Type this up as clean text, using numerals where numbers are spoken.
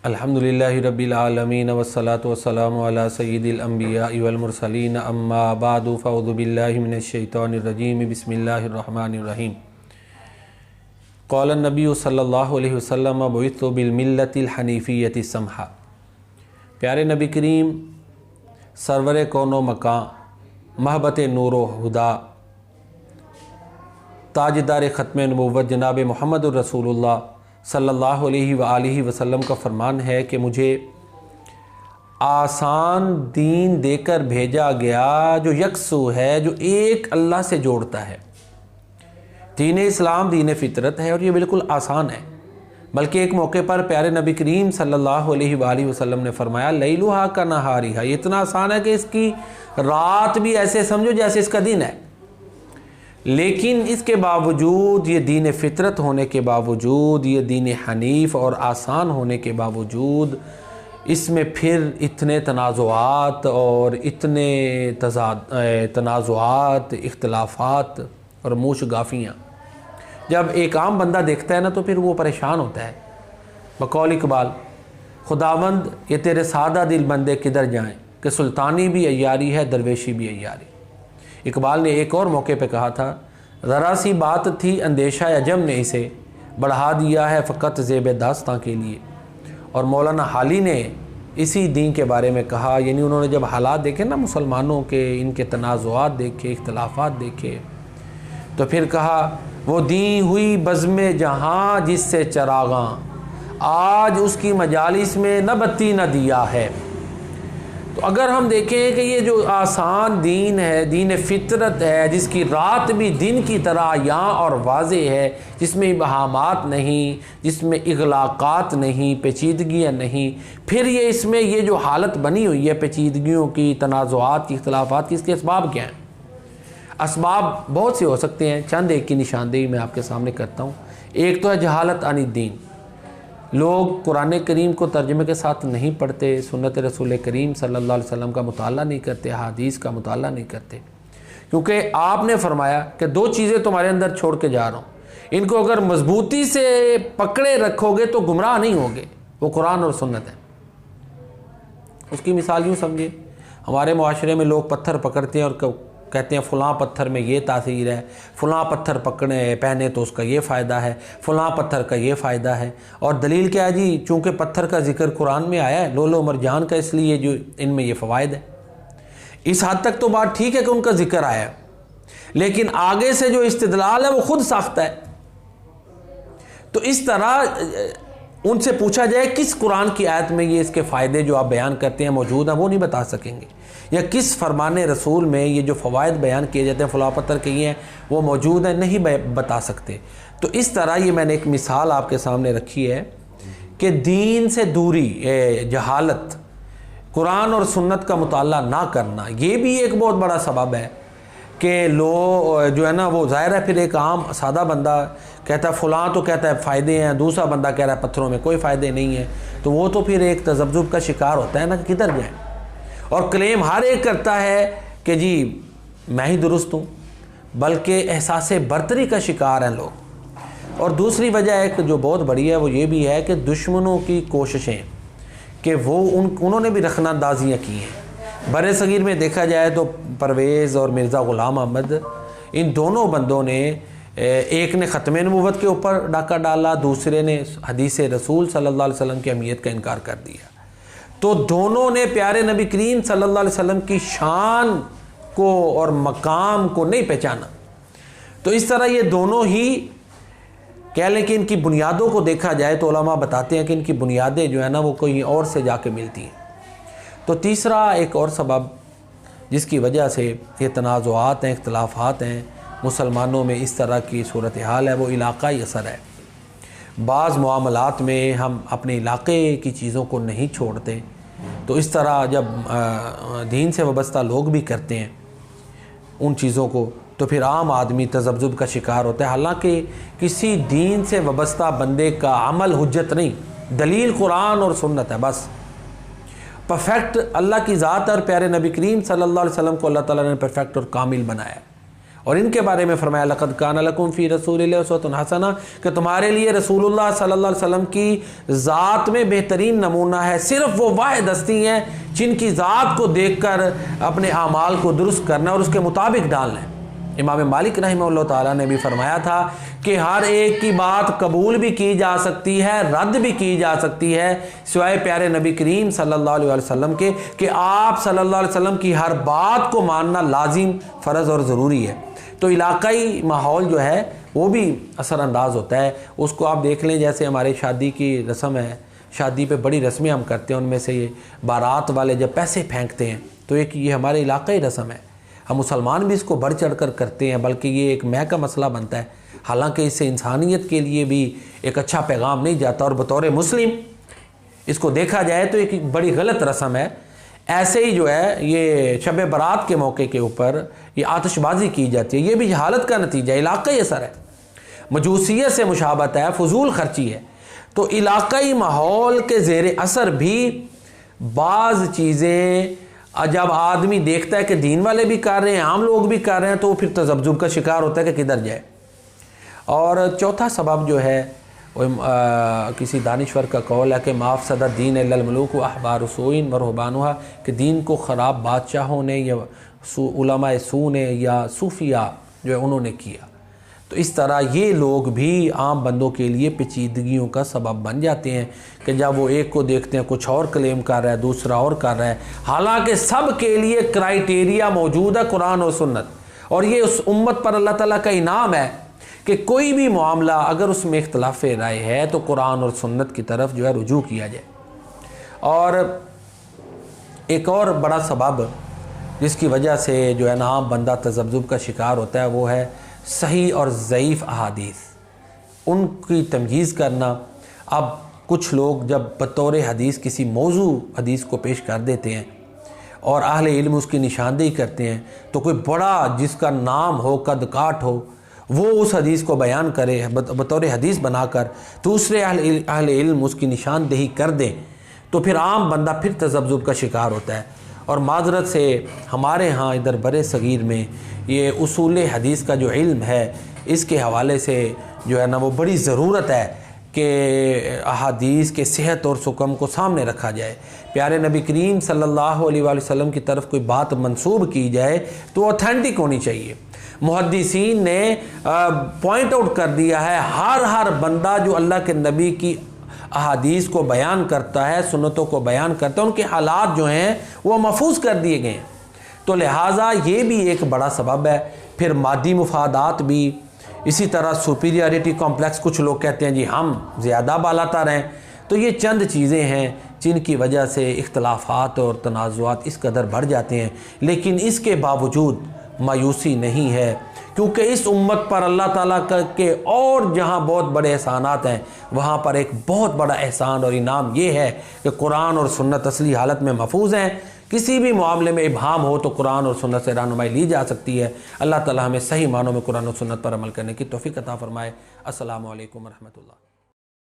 अल्हम्दुलिल्लाहि रब्बिल आलमीन वस्सलातु वस्सलामु अला सय्यिदिल अंबियाइ वल मुरसलीन अम्मा बादु फ़अऊज़ु बिल्लाहि मिनश शैतानिर रजीम बिस्मिल्लाहिर रहमानिर रहीम। क़ाल नबी सल्लल्लाहु अलैहि वसल्लम बुइस्तु बिल मिल्लतिल हनीफिय्यति समहा। प्यारे नबी करीम सरवर कौनो मकां महबत नूर हुदा ताजदार ख़त्म नबुव्वत जनाब मुहम्मदुर रसूलुल्लाह सल्लल्लाहु अलैहि वसल्लम का फ़रमान है कि मुझे आसान दीन देकर भेजा गया जो यकसू है, जो एक अल्लाह से जोड़ता है। दीन इस्लाम दीन फ़ितरत है और ये बिल्कुल आसान है। बल्कि एक मौके पर प्यारे नबी करीम सल्लल्लाहु अलैहि वसल्लम ने फरमाया लैलुहा का नहारिहा, ये इतना आसान है कि इसकी रात भी ऐसे समझो जैसे इसका दिन है। लेकिन इसके बावजूद, ये दीन फ़ितरत होने के बावजूद, ये दीन हनीफ और आसान होने के बावजूद इसमें फिर इतने तनाज़ुआत और इतने तनाज़ुआत, इख्तिलाफ़ात और मूशगाफियाँ जब एक आम बंदा देखता है ना तो फिर वो परेशान होता है। बकौल इकबाल, खुदावंद ये तेरे सादा दिल बंदे किधर जाएं कि सुल्तानी भी अय्यारी है, दरवेशी भी अय्यारी। इकबाल ने एक और मौके पे कहा था, ज़रा सी बात थी अंदेशा अजम ने इसे बढ़ा दिया है फ़कत ज़ेब दास्तां के लिए। और मौलाना हाली ने इसी दीन के बारे में कहा, यानी उन्होंने जब हालात देखे ना मुसलमानों के, इनके तनाज़ुआत देखे, इख्तिलाफ़ात देखे, तो फिर कहा वो दी हुई बज़्म जहाँ जिससे चरागां आज उसकी मजालिस में न बत्ती न दिया है। तो अगर हम देखें कि ये जो आसान दीन है, दीन फ़ितरत है, जिसकी रात भी दिन की तरह या और वाज़े है, जिसमें इबहामात नहीं, जिसमें इग़लाक़ात नहीं, पेचीदगियाँ नहीं, फिर ये इसमें ये जो हालत बनी हुई है पेचीदगियों की, तनाज़ुआत की, इख्तिलाफ़ात की, इसके असबाब क्या हैं? असबाब बहुत से हो सकते हैं, चंद एक की निशानदेही मैं आपके सामने करता हूँ। एक तो है जहालत अन दीन, लोग कुरान करीम को तर्जुमे के साथ नहीं पढ़ते, सुन्नत रसूल करीम सल्लल्लाहु अलैहि वसल्लम का मुताला नहीं करते, हदीस का मुताला नहीं करते, क्योंकि आपने फरमाया कि दो चीज़ें तुम्हारे अंदर छोड़ के जा रहा हूँ, इनको अगर मजबूती से पकड़े रखोगे तो गुमराह नहीं होगे। वो कुरान और सुन्नत है। उसकी मिसाल यूँ समझिए, हमारे मुआशरे में लोग पत्थर पकड़ते हैं और कहते हैं फ़लाँ पत्थर में ये तासीर है, फ़लाँ पत्थर पकड़े पहने तो उसका ये फ़ायदा है, फ़लाँ पत्थर का ये फ़ायदा है। और दलील क्या है जी? चूँकि पत्थर का ज़िक्र कुरान में आया है, लोलो मरजान का, इसलिए जो इनमें ये फ़वाइद है। इस हद तक तो बात ठीक है कि उनका ज़िक्र आया, लेकिन आगे से जो इस्तिदलाल है वो ख़ुद साख्ता है। तो इस तरह उनसे पूछा जाए किस कुरान की आयत में ये इसके फ़ायदे जो आप बयान करते हैं मौजूद हैं, वो नहीं बता सकेंगे। या किस फरमान रसूल में ये जो फ़वाइद बयान किए जाते हैं फ़लाँ पत्थर के ये हैं, वो मौजूद हैं, नहीं बता सकते। तो इस तरह ये मैंने एक मिसाल आपके सामने रखी है कि दीन से दूरी, जहालत, कुरान और सुन्नत का मुताला ना करना, ये भी एक बहुत बड़ा सबब है कि लोग जो है ना, वो ज़ाहिर है फिर एक आम सादा बंदा कहता है फ़लाँ तो कहता है फ़ायदे हैं, दूसरा बंदा कह रहा है पत्थरों में कोई फ़ायदे नहीं है, तो वो तो फिर एक तज़ब्ज़ुब का शिकार होता है ना कि किधर जाए। और क्लेम हर एक करता है कि जी मैं ही दुरुस्त हूँ, बल्कि एहसास बर्तरी का शिकार हैं लोग। और दूसरी वजह एक जो बहुत बड़ी है वो ये भी है कि दुश्मनों की कोशिशें कि वो उन्होंने भी रखनांदाजियाँ की हैं। बरे सगीर में देखा जाए तो परवेज़ और मिर्ज़ा ग़ुलाम अहमद, इन दोनों बंदों ने, एक ने ख़त्म नबुव्वत के ऊपर डाका डाला, दूसरे ने हदीस रसूल सल्लल्लाहु अलैहि वसल्लम की अहमियत का इनकार कर दिया। तो दोनों ने प्यारे नबी करीम सल्लल्लाहु अलैहि वसल्लम की शान को और मकाम को नहीं पहचाना। तो इस तरह ये दोनों ही कह लें कि इनकी बुनियादों को देखा जाए तो उलमा बताते हैं कि इनकी बुनियादें जो है ना वो कहीं और से जाके मिलती हैं। तो तीसरा एक और सबब जिसकी वजह से ये तनाज़ुआत हैं, इख्तिलाफ़ात हैं, मुसलमानों में इस तरह की सूरत हाल है, वो इलाक़ाई असर है। बाज़ मामलात में हम अपने इलाक़े की चीज़ों को नहीं छोड़ते, तो इस तरह जब दीन से वाबस्ता लोग भी करते हैं उन चीज़ों को, तो फिर आम आदमी तज़ब्ज़ुब का शिकार होता है। हालांकि किसी दीन से वाबस्ता बंदे का अमल हुज्जत नहीं, दलील कुरान और सुन्नत है बस। परफेक्ट अल्लाह की ज़ात और प्यारे नबी करीम सल्लल्लाहु अलैहि वसल्लम को अल्लाह ताला ने परफेक्ट और कामिल बनाया है, और इनके बारे में फरमाया लक़द कान लकुम फ़ी रसूलिल्लाहि उस्वतुन हसना, कि तुम्हारे लिए रसूलुल्लाह सल्लल्लाहु अलैहि वसल्लम की ज़ात में बेहतरीन नमूना है। सिर्फ वो वाहिद हस्ती हैं जिनकी ज़ात को देखकर अपने आमाल को दुरुस्त करना और उसके मुताबिक डालना है। इमाम मालिक रहमहुल्लाह ताला ने भी फरमाया था कि हर एक की बात कबूल भी की जा सकती है, रद्द भी की जा सकती है, सिवाय प्यारे नबी करीम सल्लल्लाहु अलैहि वसल्लम के, कि आप सल्लल्लाहु अलैहि वसल्लम की हर बात को मानना लाजिम, फ़र्ज़ और ज़रूरी है। तो इलाकाई माहौल जो है वो भी असरअंदाज होता है। उसको आप देख लें, जैसे हमारे शादी की रस्म है, शादी पे बड़ी रस्में हम करते हैं, उनमें से ये बारात वाले जब पैसे फेंकते हैं तो एक ये हमारे इलाकाई रस्म है। हम मुसलमान भी इसको बढ़ चढ़ कर करते हैं, बल्कि ये एक महक का मसला बनता है। हालांकि इससे इंसानियत के लिए भी एक अच्छा पैगाम नहीं जाता, और बतौर मुस्लिम इसको देखा जाए तो एक बड़ी गलत रस्म है। ऐसे ही जो है ये शब बारात के मौके के ऊपर ये आतिशबाजी की जाती है, ये भी हालत का नतीजा, इलाकाई असर है, मजूसियत से मुशाबत है, फजूल खर्ची है। तो इलाकाई माहौल के ज़ेर असर भी बाज़ चीज़ें जब आदमी देखता है कि दीन वाले भी कर रहे हैं, आम लोग भी कर रहे हैं, तो वो फिर तज़ब्ज़ुब का शिकार होता है कि किधर जाए। और चौथा सबब जो है वो किसी दानिश्वर का कौल है कि माफ़सदा दीन अल्लमलूक व अहबार सूइन व रुहबानुहा, कि दीन को ख़राब बादशाहों ने या उलमाए सू ने या सूफिया जो है उन्होंने किया। तो इस तरह ये लोग भी आम बंदों के लिए पेचीदगियों का सबब बन जाते हैं कि जब वो एक को देखते हैं कुछ और क्लेम कर रहा है, दूसरा और कर रहा है। हालांकि सब के लिए क्राइटेरिया मौजूद है कुरान और सुन्नत, और ये उस उम्मत पर अल्लाह ताला का इनाम है कि कोई भी मामला अगर उसमें इख्तलाफ राय है तो कुरान और सुन्नत की तरफ जो है रुजू किया जाए। और एक और बड़ा सबब जिसकी वजह से जो है ना आम बंदा तज़ब्ज़ुब का शिकार होता है वो है सही और ज़ईफ़ अहादीस, उनकी तमयीज़ करना। अब कुछ लोग जब बतौर हदीस किसी मौजू हदीस को पेश कर देते हैं और अहले इल्म उसकी निशानदेही करते हैं, तो कोई बड़ा जिसका नाम हो, कद काठ हो, वो उस हदीस को बयान करे बतौर हदीस बनाकर, दूसरे अहले इल्म उसकी निशानदेही कर दें, तो फिर आम बंदा फिर तज़ब्ज़ुब का शिकार होता है। और माजरत से हमारे यहाँ इधर बरे सगीर में ये उसूल हदीस का जो इल्म है, इसके हवाले से जो है ना वो बड़ी ज़रूरत है कि अहादीस के सेहत और सुकम को सामने रखा जाए। प्यारे नबी करीम सल्लल्लाहु अलैहि वसल्लम की तरफ कोई बात मंसूब की जाए तो ऑथेंटिक होनी चाहिए। मुहद्दिसीन ने पॉइंट आउट कर दिया है, हर बंदा जो अल्लाह के नबी की अहादीस को बयान करता है, सुन्नतों को बयान करता है, उनके हालात जो हैं वो महफूज कर दिए गए हैं। तो लिहाजा ये भी एक बड़ा सबब है। फिर मादी मुफादात भी, इसी तरह सुपीरियरिटी कॉम्प्लेक्स, कुछ लोग कहते हैं जी हम ज़्यादा बालातर हैं। तो ये चंद चीज़ें हैं जिनकी वजह से इख्तलाफात और तनाज़ुआत इस कदर बढ़ जाते हैं, लेकिन इसके बावजूद मायूसी नहीं है, क्योंकि इस उम्मत पर अल्लाह ताला के और जहाँ बहुत बड़े एहसानात हैं, वहाँ पर एक बहुत बड़ा एहसान और इनाम ये है कि कुरान और सुन्नत असली हालत में महफूज हैं। किसी भी मामले में इबहाम हो तो कुरान और सुन्नत से रहनुमाई ली जा सकती है। अल्लाह ताला हमें सही मानों में कुरान और सुन्नत पर अमल करने की तौफीक अता फरमाए। अस्सलामु अलैकुम व रहमतुल्लाह।